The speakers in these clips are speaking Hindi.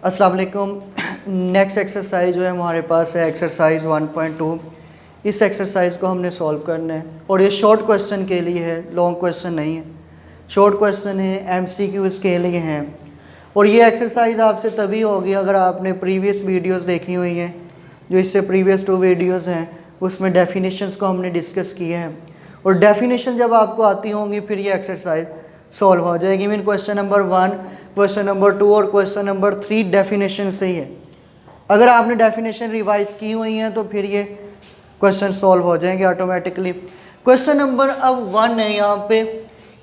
अस्सलाम वालेकुम। नेक्स्ट एक्सरसाइज जो है हमारे पास है एक्सरसाइज 1.2। इस एक्सरसाइज को हमने सॉल्व करना है और ये शॉर्ट क्वेश्चन के लिए है, लॉन्ग क्वेश्चन नहीं है। शॉर्ट क्वेश्चन है, एमसीक्यूज़ के लिए हैं। और ये एक्सरसाइज आपसे तभी होगी अगर आपने प्रीवियस वीडियोस देखी हुई हैं। जो इससे प्रीवियस 2 वीडियोस हैं उसमें डेफिनेशंस को हमने डिस्कस किया है और डेफिनेशन जब आपको आती होंगी फिर ये एक्सरसाइज सॉल्व हो जाएगी। Mean question number 1, question number 2 और क्वेश्चन नंबर 3 डेफिनेशन से ही है। अगर आपने डेफिनेशन रिवाइज की हुई हैं तो फिर ये क्वेश्चन सॉल्व हो जाएंगे ऑटोमेटिकली। क्वेश्चन नंबर अब 1 है यहाँ पे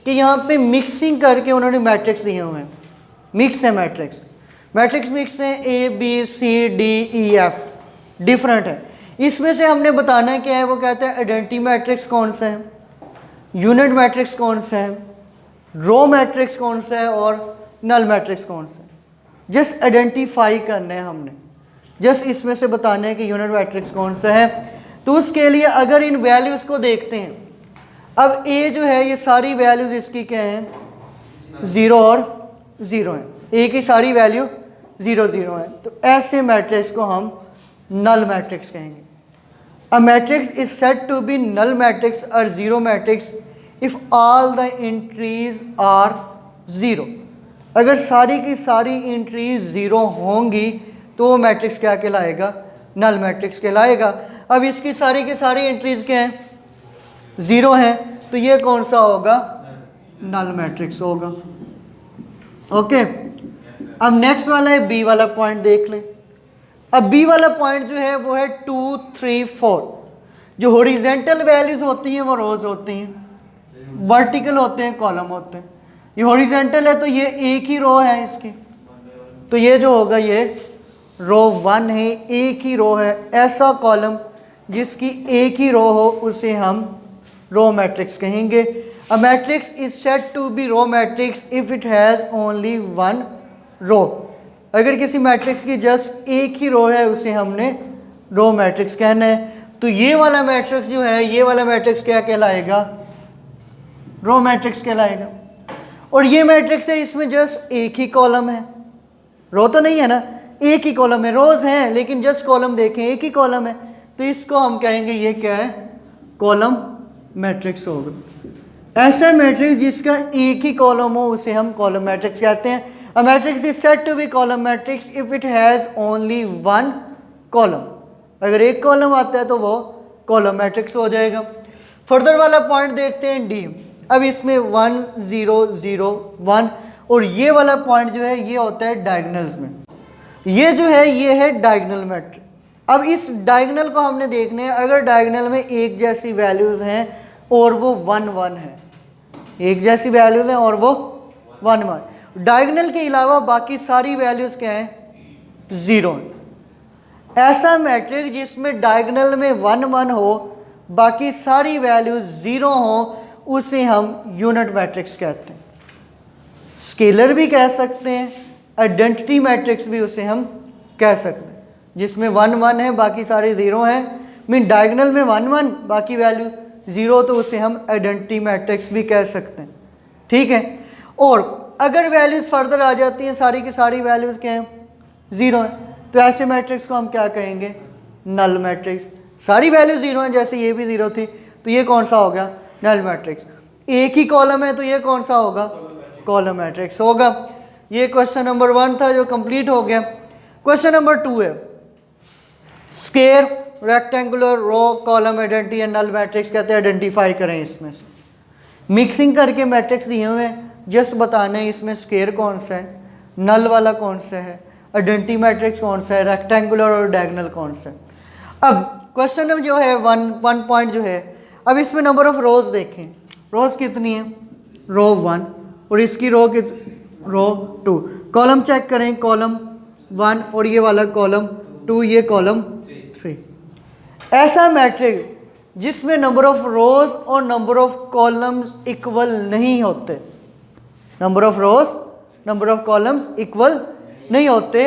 कि यहाँ पे मिक्सिंग करके उन्होंने मैट्रिक्स दिए हुए हैं। मिक्स है मैट्रिक्स मिक्स है, A B C D E F different है। इसमें से हमने बताना है क्या है। वो कहते हैं आइडेंटिटी मैट्रिक्स कौन सा है, यूनिट मैट्रिक्स कौन सा है, रो मैट्रिक्स कौन सा है और नल मैट्रिक्स कौन सा है। जस्ट आइडेंटिफाई करना है हमने, जस्ट इसमें से बताना है कि यूनिट मैट्रिक्स कौन सा है। तो उसके लिए अगर इन वैल्यूज़ को देखते हैं, अब ए जो है ये सारी वैल्यूज़ इसकी क्या हैं, 0 और 0 हैं। ए की सारी वैल्यू 0 0 है। तो ऐसे मैट्रिक्स को हम नल मैट्रिक्स कहेंगे। A matrix is said to be null matrix और zero matrix if all the entries are 0। अगर सारी की सारी एंट्रीज 0 होंगी तो वो मैट्रिक्स क्या कहलाएगा, नल मैट्रिक्स कहलाएगा। अब इसकी सारी की सारी एंट्रीज क्या हैं, 0 हैं, तो ये कौन सा होगा, नल मैट्रिक्स होगा। ओके, अब नेक्स्ट वाला है बी वाला पॉइंट देख लें। अब बी वाला पॉइंट जो है वो है 2 3 4। जो हॉरिजेंटल वैल्यूज होती हैं वो रोज होती हैं, वर्टिकल होते हैं कॉलम होते हैं। ये हॉरिजेंटल है तो ये एक ही रो है इसकी, तो ये जो होगा ये रो 1 है, एक ही रो है। ऐसा कॉलम जिसकी एक ही रो हो उसे हम रो मैट्रिक्स कहेंगे। A matrix is said to be row matrix if it has only 1 row. अगर किसी मैट्रिक्स की जस्ट एक ही रो है उसे हमने रो मैट्रिक्स कहना है। तो ये वाला मैट्रिक्स जो है, ये वाला मैट्रिक्स क्या कहलाएगा, रो मैट्रिक्स कहलाएगा। और ये मैट्रिक्स है, इसमें जस्ट एक ही कॉलम है, रो तो नहीं है ना, एक ही कॉलम है। रोज हैं लेकिन जस्ट कॉलम देखें एक ही कॉलम है, तो इसको हम कहेंगे ये क्या है, कॉलम मैट्रिक्स होगा। ऐसा मैट्रिक्स जिसका एक ही कॉलम हो उसे हम कॉलम मैट्रिक्स कहते हैं। A matrix is said to be column matrix if it has only 1 column। अगर एक कॉलम आता है तो वो कॉलम मैट्रिक्स हो जाएगा। फर्दर वाला पॉइंट देखते हैं डी। अब इसमें 1 0 0 1 और ये वाला पॉइंट जो है ये होता है डायगोनल्स में। ये जो है ये है डायगोनल मैट्रिक्स। अब इस डायगोनल को हमने देखने हैं, अगर डायगोनल में एक जैसी वैल्यूज़ हैं और वो 1 1 है, एक जैसी वैल्यूज़ हैं और वो 1 1, डायगोनल के अलावा बाकी सारी वैल्यूज़ क्या हैं, 0 हैं। ऐसा मैट्रिक्स जिसमें डायगोनल में 1 1 हो, बाकी सारी वैल्यूज़ 0 हो, उसे हम यूनिट मैट्रिक्स कहते हैं। स्केलर भी कह सकते हैं, आइडेंटिटी मैट्रिक्स भी उसे हम कह सकते हैं, जिसमें 1 1 है बाकी सारे 0 हैं। मीन डायगोनल में 1 1 बाकी वैल्यू 0, तो उसे हम आइडेंटिटी मैट्रिक्स भी कह सकते हैं। ठीक है। और अगर वैल्यूज़ फर्दर आ जाती हैं, सारी की सारी वैल्यूज़ क्या हैं, 0 हैं, तो ऐसे मैट्रिक्स को हम क्या कहेंगे, नल मैट्रिक्स। सारी वैल्यू 0 हैं, जैसे ये भी 0 थी, तो ये कौन सा हो गया, नल मैट्रिक्स। एक ही कॉलम है तो ये कौन सा होगा, कॉलम मैट्रिक्स होगा। ये क्वेश्चन नंबर 1 था जो कंप्लीट हो गया। क्वेश्चन नंबर 2 है square, rectangular, row, column, identity and null matrix कहते हैं। आइडेंटिफाई करें इसमें से, मिक्सिंग करके मैट्रिक्स दिए हुए हैं, जस्ट बताना है इसमें स्क्वायर कौन सा है, नल वाला कौन सा है, आइडेंटिटी मैट्रिक्स कौन सा है, रेक्टेंगुलर और डायगोनल कौन सा है। अब क्वेश्चन जो है 1 पॉइंट जो है, अब इसमें नंबर ऑफ रोज देखें, रोज कितनी है, रो 1 और इसकी रो 2। कॉलम चेक करें, कॉलम 1 और ये वाला कॉलम 2, ये कॉलम 3। ऐसा मैट्रिक्स जिसमें नंबर ऑफ रोज और नंबर ऑफ कॉलम्स इक्वल नहीं होते, number of rows number of columns equal नहीं होते,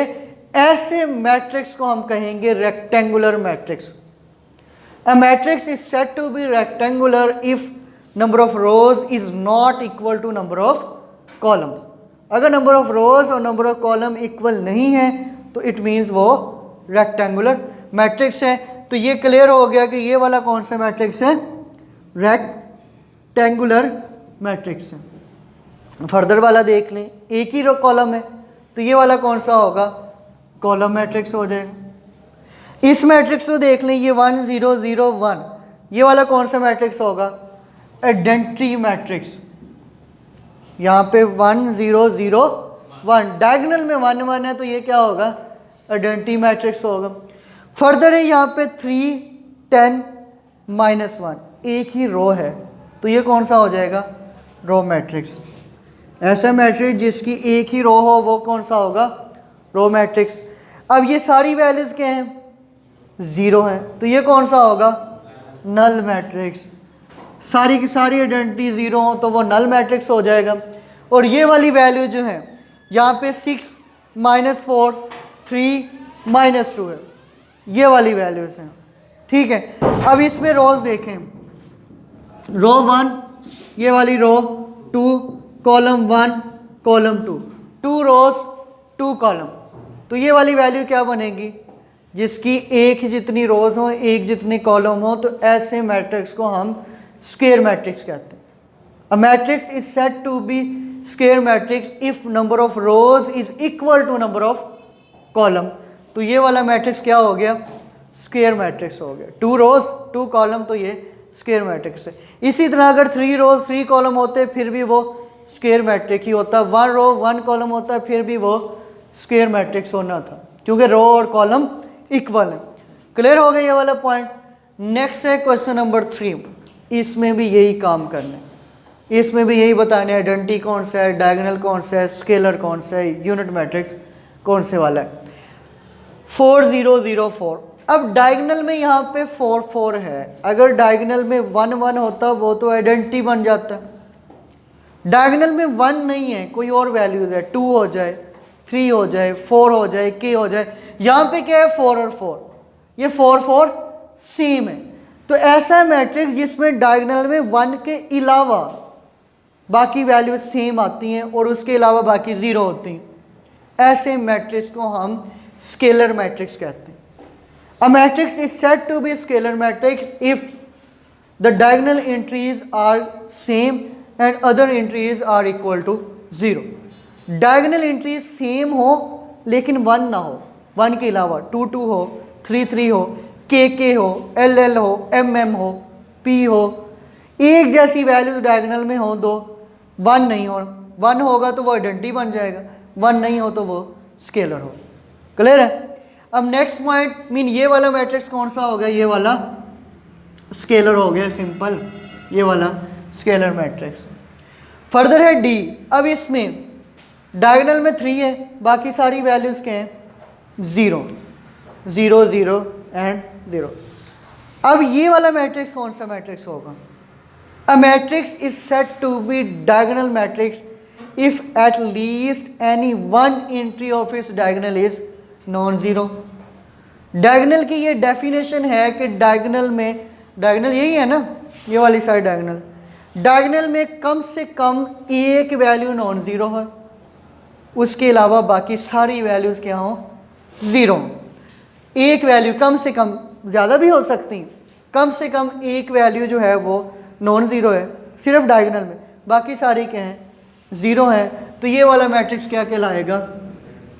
ऐसे मैट्रिक्स को हम कहेंगे rectangular matrix. A matrix is said to be rectangular if number of rows is not equal to number of columns. अगर नंबर ऑफ रोज और नंबर ऑफ कॉलम इक्वल नहीं है तो इट मीन्स वो रेक्टेंगुलर मैट्रिक्स है। तो ये क्लियर हो गया कि ये वाला कौन सा मैट्रिक्स है, रेक्टेंगुलर मैट्रिक्स है। फर्दर वाला देख लें, एक ही रो कॉलम है तो ये वाला कौन सा होगा, कॉलम मैट्रिक्स हो जाएगा। इस मैट्रिक्स को देख लें, ये 1 0 0 1, ये वाला कौन सा मैट्रिक्स होगा, आइडेंटिटी मैट्रिक्स। यहाँ पे 1 0 0 1, डायगोनल में 1 1 है तो ये क्या होगा, आइडेंटिटी मैट्रिक्स होगा। फर्दर है यहाँ पे 3 10 -1, एक ही रो है तो ये कौन सा हो जाएगा, रो मैट्रिक्स। ऐसा मैट्रिक्स जिसकी एक ही रो हो वो कौन सा होगा, रो मैट्रिक्स। अब ये सारी वैल्यूज़ क्या हैं, 0 हैं तो ये कौन सा होगा, नल मैट्रिक्स। सारी की सारी आइडेंटिटी 0 हो तो वो नल मैट्रिक्स हो जाएगा। और ये वाली वैल्यू जो है यहाँ पे 6 -4 3 -2 है, ये वाली वैल्यूज़ हैं, ठीक है। अब इसमें रोज देखें, रो 1 ये वाली रो 2, कॉलम 1 कॉलम 2, 2 रोज 2 कॉलम, तो ये वाली वैल्यू क्या बनेगी, जिसकी एक जितनी रोज हो एक जितनी कॉलम हो, तो ऐसे मैट्रिक्स को हम स्क्वायर मैट्रिक्स कहते हैं। A matrix is said to be square matrix if number of rows is equal to number of column. तो ये वाला मैट्रिक्स क्या हो गया, स्क्वायर मैट्रिक्स हो गया। 2 रोज 2 कॉलम तो ये स्क्वायर मैट्रिक्स है। इसी तरह अगर 3 रोज 3 कॉलम होते फिर भी वो स्क्वायर मैट्रिक्स ही होता, 1 रो 1 कॉलम होता फिर भी वो स्क्वायर मैट्रिक्स होना था, क्योंकि रो और कॉलम इक्वल है। क्लियर हो गया ये वाला पॉइंट। नेक्स्ट है क्वेश्चन नंबर 3, इसमें भी यही काम करना है, इसमें भी यही बताना है आइडेंटिटी कौन सा है, डायगोनल कौन सा है, स्केलर कौन सा है, यूनिट मैट्रिक्स कौन से वाला है। 4 0 0 4, अब डायगोनल में यहाँ पे 4 4 है, अगर डायगोनल में 1 1 होता वो तो आइडेंटिटी बन जाता। डायगोनल में 1 नहीं है, कोई और वैल्यूज है, 2 हो जाए 3 हो जाए 4 हो जाए k हो जाए, यहाँ पे क्या है 4 और 4, ये 4 4 सेम है। तो ऐसा मैट्रिक्स जिसमें डायगोनल में 1 के अलावा बाकी वैल्यूज सेम आती हैं और उसके अलावा बाकी 0 होती हैं, ऐसे मैट्रिक्स को हम स्केलर मैट्रिक्स कहते हैं। A matrix is said to be scalar matrix if the diagonal entries are same and other entries are equal to 0। Diagonal entries same हो लेकिन 1 ना हो, 1 के अलावा 2 2 हो, 3 3 हो, k हो, l हो, m हो, p हो, एक जैसी वैल्यूज डायगोनल में हो, 2 1 नहीं हो, 1 होगा तो वो आइडेंटिटी बन जाएगा, 1 नहीं हो तो वो स्केलर हो। क्लियर है। अब नेक्स्ट पॉइंट मीन ये वाला मैट्रिक्स कौन सा हो गया, ये वाला स्केलर हो गया, सिंपल ये वाला स्केलर मैट्रिक्स। फर्दर है डी, अब इसमें डायगोनल में 3 है, बाकी सारी वैल्यूज क्या हैं 0 0 0 एंड 0। अब ये वाला मैट्रिक्स कौन सा मैट्रिक्स होगा, a matrix is said to be diagonal matrix if at least any one entry of its diagonal is non zero. Diagonal की ये डेफिनेशन है कि डायगोनल में, डायगोनल यही है ना, ये वाली साइड डायगोनल, डायगोनल में कम से कम एक वैल्यू नॉन ज़ीरो है, उसके अलावा बाकी सारी वैल्यूज़ क्या हो, ज़ीरो। एक वैल्यू कम से कम, ज़्यादा भी हो सकती हैं, कम से कम एक वैल्यू जो है वो नॉन ज़ीरो है सिर्फ डायगोनल में, बाकी सारी क्या हैं, ज़ीरो हैं। तो ये वाला मैट्रिक्स क्या कहलाएगा,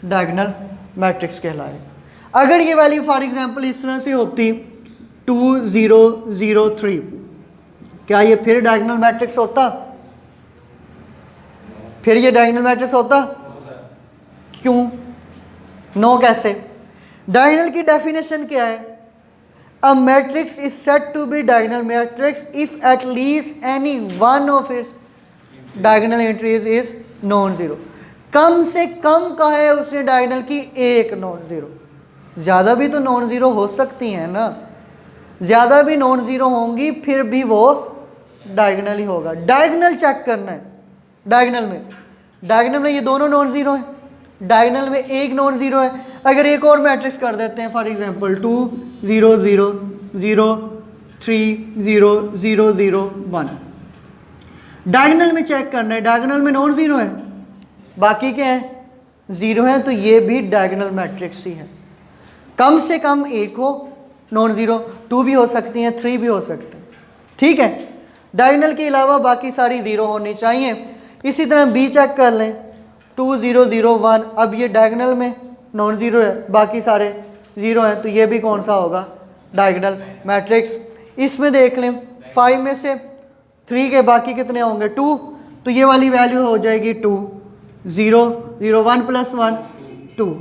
डायगोनल मैट्रिक्स कहलाएगा। अगर ये वैल्यू फॉर एग्जांपल इस तरह से होती 2 0 0 3, क्या ये फिर डायगोनल मैट्रिक्स होता, फिर ये डायगोनल मैट्रिक्स होता, क्यों, नो कैसे। डायगोनल की डेफिनेशन क्या है, a matrix is said to be diagonal matrix if at least any one of its diagonal entries is non zero. कम से कम का है उसने डायगोनल की एक नॉन जीरो, ज़्यादा भी तो नॉन ज़ीरो हो सकती हैं ना, ज़्यादा भी नॉन ज़ीरो होंगी फिर भी वो डायगोनल ही होगा। डायगोनल चेक करना है, डायगोनल में ये दोनों नॉन ज़ीरो हैं, डायगोनल में एक नॉन ज़ीरो है। अगर एक और मैट्रिक्स कर देते हैं फॉर एग्जांपल 2 0 0 0 3 0 0 0 1, डायगोनल में चेक करना है, डायगोनल में नॉन ज़ीरो है, बाकी क्या है, 0 है, तो ये भी डायगोनल मैट्रिक्स ही है। कम से कम एक हो नॉन ज़ीरो, 2 भी हो सकती हैं, 3 भी हो सकते हैं, ठीक है। डायगोनल के अलावा बाकी सारी 0 होनी चाहिए। इसी तरह बी चेक कर लें, 2 0 0 1, अब ये डायगोनल में नॉन ज़ीरो है, बाकी सारे 0 हैं, तो ये भी कौन सा होगा, डायगोनल मैट्रिक्स। इसमें देख लें 5 में से 3 के बाकी कितने होंगे, 2, तो ये वाली वैल्यू हो जाएगी 2 0 0 1 + 1 2।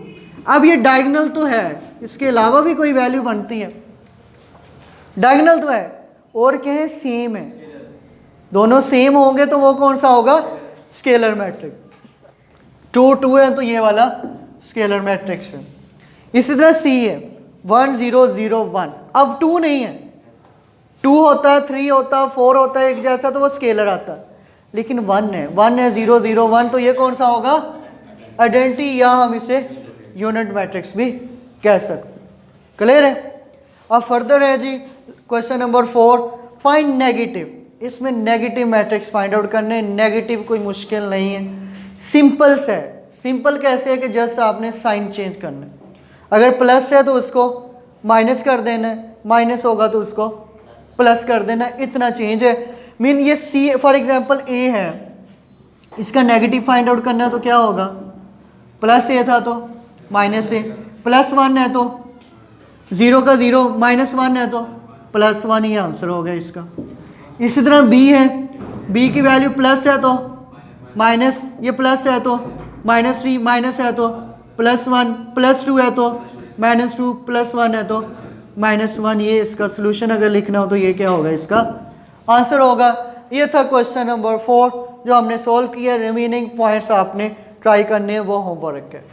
अब ये डायगोनल तो है, इसके अलावा भी कोई वैल्यू बनती है, डायगोनल तो है और क्या है, सेम है, दोनों सेम होंगे तो वो कौन सा होगा, स्केलर मैट्रिक्स। 2 2 है तो ये वाला स्केलर मैट्रिक्स है। इसी तरह सी है 1 0 0 1, अब 2 नहीं है, 2 होता है, 3 होता है, 4 होता है एक जैसा, तो वो स्केलर आता है, लेकिन 1 है 0 0 1, तो ये कौन सा होगा, आइडेंटिटी, या हम इसे यूनिट मैट्रिक्स भी कह सकते हैं। क्लियर है। अब फर्दर है जी क्वेश्चन नंबर 4, फाइंड नेगेटिव। इसमें नेगेटिव मैट्रिक्स फाइंड आउट करने, नेगेटिव कोई मुश्किल नहीं है, सिंपल से है। सिंपल कैसे है कि जस्ट आपने साइन चेंज करना है, अगर प्लस है तो उसको माइनस कर देना है, माइनस होगा तो उसको प्लस कर देना, इतना चेंज है। मीन ये सी फॉर एग्जांपल ए है, इसका नेगेटिव फाइंड आउट करना है तो क्या होगा, प्लस ए था तो माइनस ए, +1 है तो 0 का 0, -1 है तो +1, ये आंसर हो गया इसका। इसी तरह बी है, बी की वैल्यू प्लस है तो माइनस, ये प्लस है तो -3, माइनस है तो +1, +2 है तो -2, +1 है तो -1, ये इसका सोल्यूशन अगर लिखना हो तो ये क्या होगा, इसका आंसर होगा। ये था क्वेश्चन नंबर 4 जो हमने सोल्व किया। रिमेनिंग पॉइंट्स आपने ट्राई करने हैं, वो होमवर्क है।